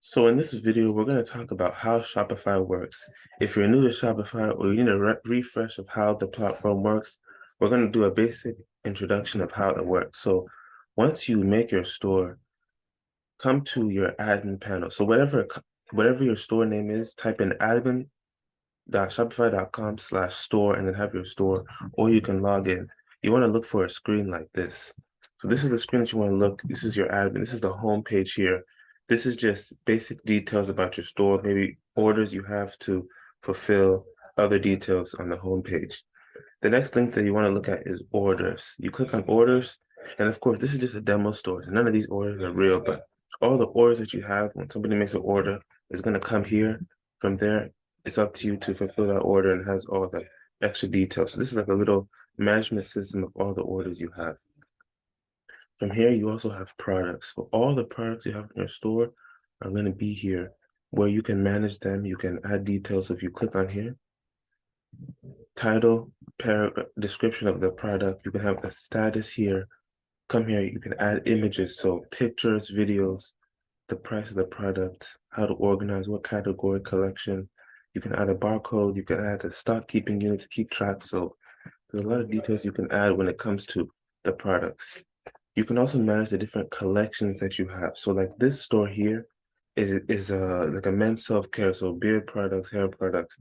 So in this video, we're going to talk about how Shopify works. If you're new to Shopify or you need a refresh of how the platform works, we're going to do a basic introduction of how it works. So once you make your store, come to your admin panel. So whatever your store name is, type in admin.shopify.com/store and then have your store, or you can log in. You want to look for a screen like this. So this is the screen that you want to look. This is your admin. This is the home page here. This is just basic details about your store, maybe orders you have to fulfill, other details on the home page. The next link that you want to look at is orders. You click on orders, and of course, this is just a demo store. None of these orders are real, but all the orders that you have when somebody makes an order is going to come here. From there, it's up to you to fulfill that order and has all the extra details. So this is like a little management system of all the orders you have. From here, you also have products. So all the products you have in your store are going to be here where you can manage them. You can add details if you click on here. Title, paragraph, description of the product. You can have the status here. Come here, you can add images, so pictures, videos, the price of the product, how to organize, what category, collection. You can add a barcode, you can add a stock keeping unit to keep track. So there's a lot of details you can add when it comes to the products. You can also manage the different collections that you have. So like this store here is like a men's self-care, so beard products, hair products.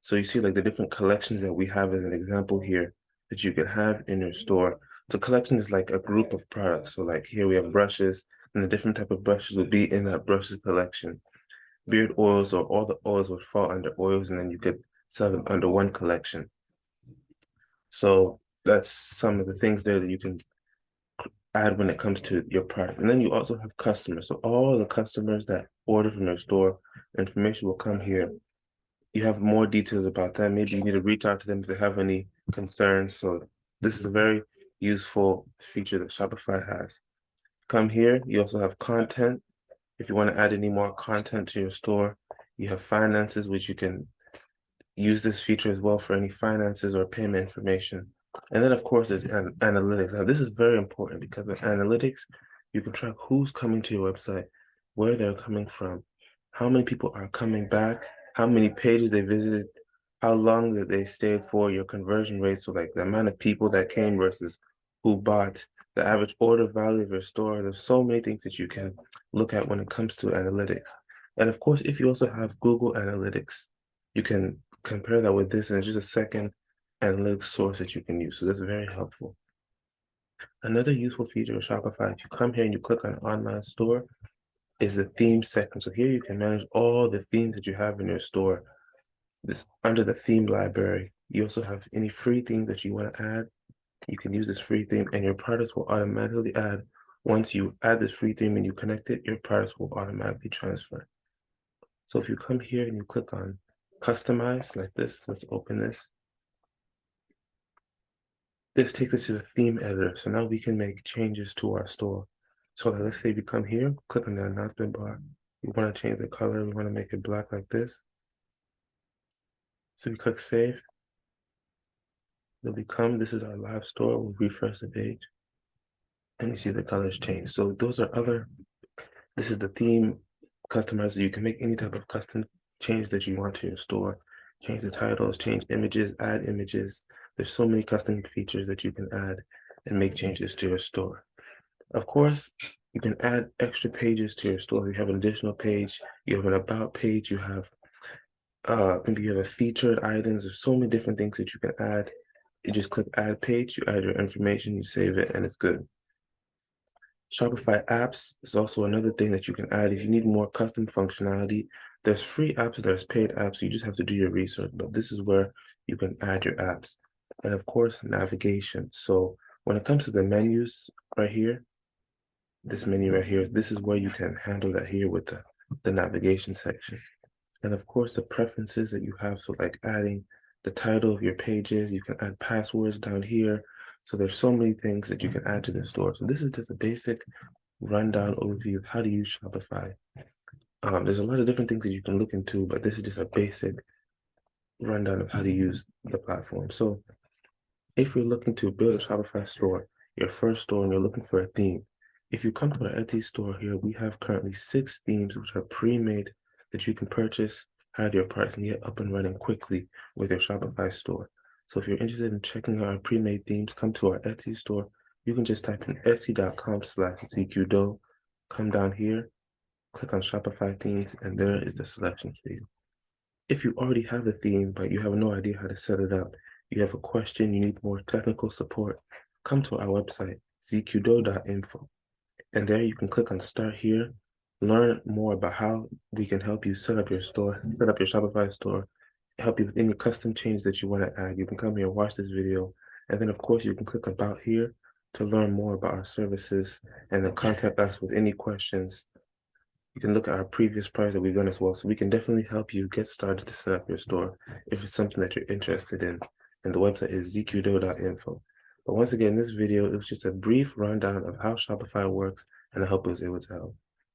So you see like the different collections that we have as an example here that you can have in your store. So collection is like a group of products. So like here we have brushes, and the different type of brushes would be in that brushes collection. Beard oils, or all the oils would fall under oils, and then you could sell them under one collection. So that's some of the things there that you can add when it comes to your product. And then you also have customers. So all the customers that order from your store, information will come here. You have more details about them. Maybe you need to reach out to them if they have any concerns. So this is a very useful feature that Shopify has. Come here, you also have content. If you want to add any more content to your store, you have finances, which you can use this feature as well for any finances or payment information. And then, of course, there's analytics. Now, this is very important because with analytics, you can track who's coming to your website, where they're coming from, how many people are coming back, how many pages they visited, how long that they stayed for, your conversion rate. So, like the amount of people that came versus who bought, the average order value of your store. There's so many things that you can look at when it comes to analytics. And of course, if you also have Google Analytics, you can compare that with this, and it's just a second analytics source that you can use. So that's very helpful. Another useful feature of Shopify, if you come here and you click on online store, is the theme section. So here you can manage all the themes that you have in your store. This under the theme library. You also have any free theme that you want to add. You can use this free theme and your products will automatically add. Once you add this free theme and you connect it, your products will automatically transfer. So if you come here and you click on customize like this, let's open this. This takes us to the theme editor. So now we can make changes to our store. So like, let's say we come here, click on the announcement bar. We want to change the color. We want to make it black like this. So we click save. Then we come, this is our live store. We'll refresh the page. And you see the colors change. So those are this is the theme customizer. You can make any type of custom change that you want to your store. Change the titles, change images, add images. There's so many custom features that you can add and make changes to your store. Of course, you can add extra pages to your store. You have an additional page, you have an about page, you have maybe you have a featured items. There's so many different things that you can add. You just click add page, you add your information, you save it, and it's good. Shopify apps is also another thing that you can add. If you need more custom functionality, there's free apps and there's paid apps. You just have to do your research, but this is where you can add your apps. And of course, navigation. So when it comes to the menus right here, this menu right here, this is where you can handle that here with the navigation section. And of course, the preferences that you have. So like adding the title of your pages, you can add passwords down here. So there's so many things that you can add to the store. So this is just a basic rundown overview of how to use Shopify. There's a lot of different things that you can look into, but this is just a basic rundown of how to use the platform. So if you're looking to build a Shopify store, your first store, and you're looking for a theme, If you come to our Etsy store here, we have currently 6 themes which are pre-made that you can purchase, hide your products, and get up and running quickly with your Shopify store. So if you're interested in checking out our pre-made themes, come to our Etsy store. You can just type in etsy.com/zqdo, come down here, click on Shopify themes, and there is the selection for you. If you already have a theme, but you have no idea how to set it up, you have a question, you need more technical support, come to our website, zqdo.info. And there you can click on Start Here, learn more about how we can help you set up your store, set up your Shopify store, help you with any custom changes that you want to add. You can come here and watch this video. And then, of course, you can click About Here to learn more about our services and then contact us with any questions. You can look at our previous products that we've done as well. So we can definitely help you get started to set up your store if it's something that you're interested in. And the website is zqdo.info. But once again, this video, it was just a brief rundown of how Shopify works, and I hope it was able to help.